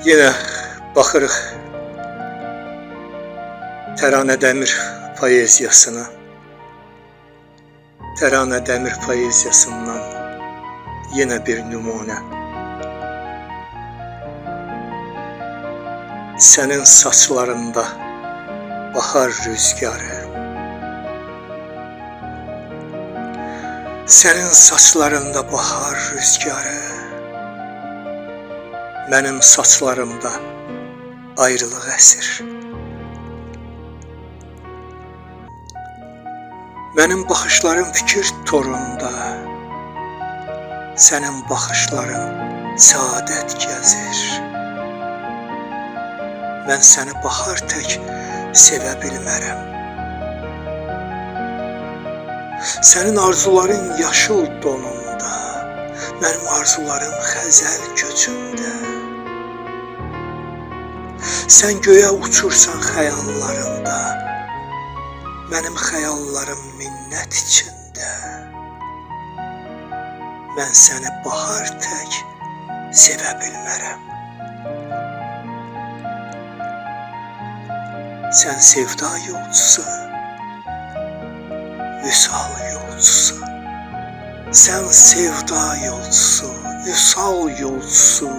Yenə baxırıq Təranə Dəmir poeziyasına. Təranə Dəmir poeziyasından yenə bir nümunə. Sənin saçlarında bahar rüzgarı, sənin saçlarında bahar rüzgarı, mənim saçlarımda ayrılıq əsir. Mənim baxışlarım fikir torunda, sənin baxışların səadət gəzir. Mən səni bahar tək sevə bilmərəm. Sənin arzuların yaşıl donunda, mənim arzularım xəzəl köçündə. Sən göyə uçursan xəyallarında, mənim xəyallarım minnət içində. Mən səni bahar tək sevə bilmərəm. Sən sevda yolcusu, vüsal yolcusu. Sən sevda yolcusu, vüsal yolcusu.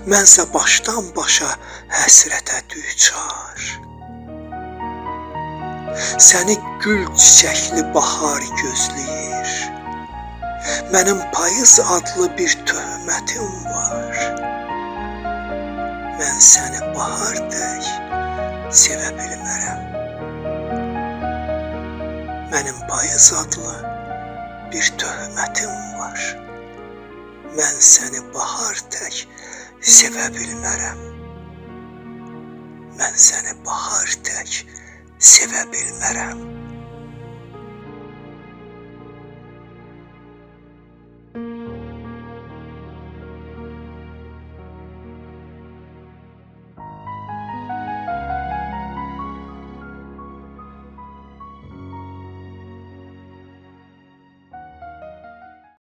Mənsə başdan başa həsrətə düçar. Səni gül çiçəkli bahar gözləyir. Mənim payız adlı bir töhmətim var. Mən səni bahar tək sevə bilmərəm. Mənim payız adlı bir töhmətim var. Mən səni bahar tək sevə bilmərəm. Mən səni bahar tək sevə bilmərəm.